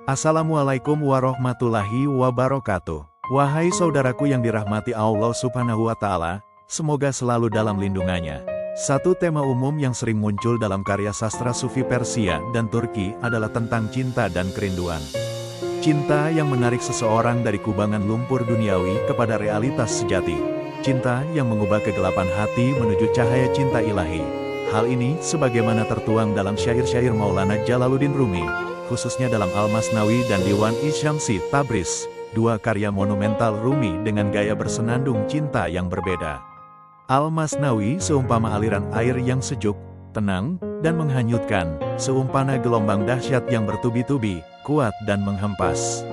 Assalamualaikum warahmatullahi wabarakatuh. Wahai saudaraku yang dirahmati Allah Subhanahu wa Ta'ala, semoga selalu dalam lindungannya. Satu tema umum yang sering muncul dalam karya sastra Sufi Persia dan Turki adalah tentang cinta dan kerinduan. Cinta yang menarik seseorang dari kubangan lumpur duniawi kepada realitas sejati. Cinta yang mengubah kegelapan hati menuju cahaya cinta ilahi. Hal ini sebagaimana tertuang dalam syair-syair Maulana Jalaluddin Rumi, khususnya dalam Al-Masnawi dan Diwan-i Syamsi Tabriz, dua karya monumental Rumi dengan gaya bersenandung cinta yang berbeda. Al-Masnawi seumpama aliran air yang sejuk, tenang, dan menghanyutkan, seumpama gelombang dahsyat yang bertubi-tubi, kuat dan menghempas.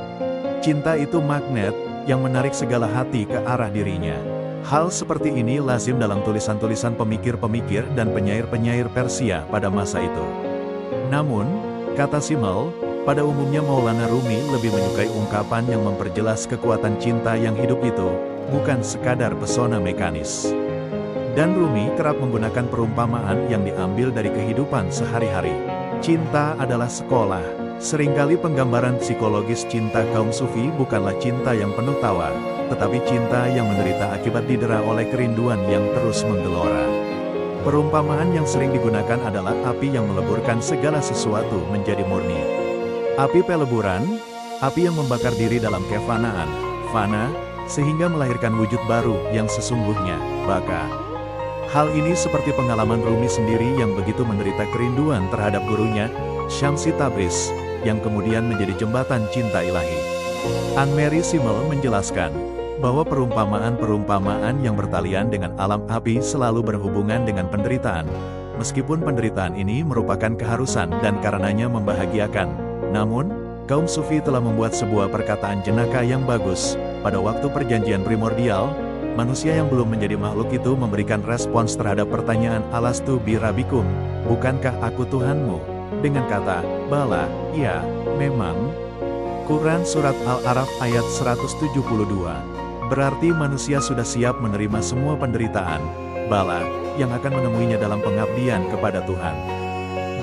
Cinta itu magnet yang menarik segala hati ke arah dirinya. Hal seperti ini lazim dalam tulisan-tulisan pemikir-pemikir dan penyair-penyair Persia pada masa itu. Namun, kata Simmel, pada umumnya Maulana Rumi lebih menyukai ungkapan yang memperjelas kekuatan cinta yang hidup itu, bukan sekadar pesona mekanis. Dan Rumi kerap menggunakan perumpamaan yang diambil dari kehidupan sehari-hari. Cinta adalah sekolah. Seringkali penggambaran psikologis cinta kaum Sufi bukanlah cinta yang penuh tawa, tetapi cinta yang menderita akibat didera oleh kerinduan yang terus menggelora. Perumpamaan yang sering digunakan adalah api yang meleburkan segala sesuatu menjadi murni. Api peleburan, api yang membakar diri dalam kefanaan, fana, sehingga melahirkan wujud baru yang sesungguhnya, baka. Hal ini seperti pengalaman Rumi sendiri yang begitu menderita kerinduan terhadap gurunya, Syamsi Tabriz, yang kemudian menjadi jembatan cinta ilahi. Anne-Marie Simmel menjelaskan bahwa perumpamaan-perumpamaan yang bertalian dengan alam api selalu berhubungan dengan penderitaan. Meskipun penderitaan ini merupakan keharusan dan karenanya membahagiakan, namun, kaum Sufi telah membuat sebuah perkataan jenaka yang bagus. Pada waktu perjanjian primordial, manusia yang belum menjadi makhluk itu memberikan respons terhadap pertanyaan Alastu bi Rabbikum, bukankah aku Tuhanmu? Dengan kata, bala, ya, memang. Quran Surat Al-A'raf ayat 172. Berarti manusia sudah siap menerima semua penderitaan, bala, yang akan menemuinya dalam pengabdian kepada Tuhan.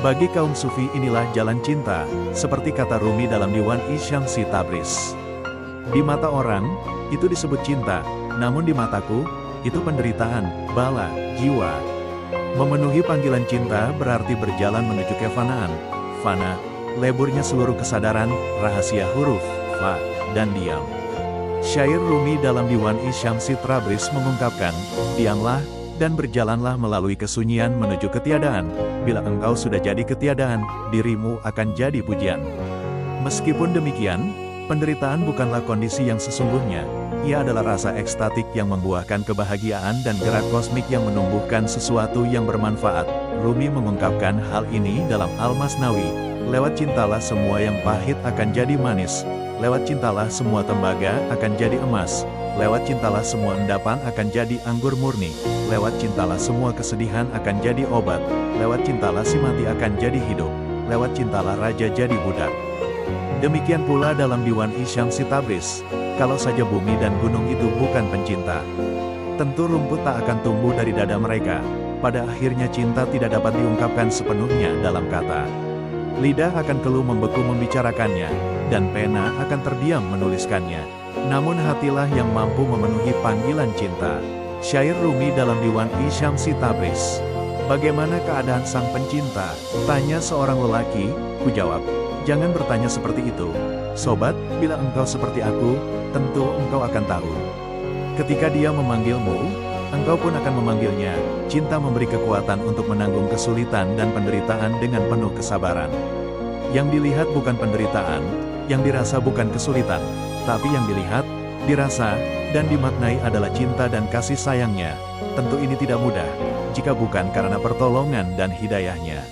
Bagi kaum Sufi inilah jalan cinta, seperti kata Rumi dalam Diwan-i Syamsi Tabriz. Di mata orang, itu disebut cinta, namun di mataku, itu penderitaan, bala, jiwa. Memenuhi panggilan cinta berarti berjalan menuju kefanaan, fana, leburnya seluruh kesadaran, rahasia huruf, fa, dan diam. Syair Rumi dalam Diwan-i Syamsi Tabriz mengungkapkan, diamlah, dan berjalanlah melalui kesunyian menuju ketiadaan. Bila engkau sudah jadi ketiadaan, dirimu akan jadi pujian. Meskipun demikian, penderitaan bukanlah kondisi yang sesungguhnya. Ia adalah rasa ekstatik yang membuahkan kebahagiaan dan gerak kosmik yang menumbuhkan sesuatu yang bermanfaat. Rumi mengungkapkan hal ini dalam Al-Masnawi, lewat cintalah semua yang pahit akan jadi manis. Lewat cintalah semua tembaga akan jadi emas. Lewat cintalah semua endapan akan jadi anggur murni. Lewat cintalah semua kesedihan akan jadi obat. Lewat cintalah si mati akan jadi hidup. Lewat cintalah raja jadi budak. Demikian pula dalam Diwan-i Syamsi Tabriz, kalau saja bumi dan gunung itu bukan pencinta, tentu rumput tak akan tumbuh dari dada mereka. Pada akhirnya cinta tidak dapat diungkapkan sepenuhnya dalam kata. Lidah akan keluh membeku membicarakannya, dan pena akan terdiam menuliskannya. Namun hatilah yang mampu memenuhi panggilan cinta. Syair Rumi dalam Diwan-i Syamsi Tabriz. Bagaimana keadaan sang pencinta? Tanya seorang lelaki, ku jawab. Jangan bertanya seperti itu. Sobat, bila engkau seperti aku, tentu engkau akan tahu. Ketika dia memanggilmu, engkau pun akan memanggilnya. Cinta memberi kekuatan untuk menanggung kesulitan dan penderitaan dengan penuh kesabaran. Yang dilihat bukan penderitaan, yang dirasa bukan kesulitan, tapi yang dilihat, dirasa, dan dimaknai adalah cinta dan kasih sayangnya. Tentu ini tidak mudah, jika bukan karena pertolongan dan hidayahnya.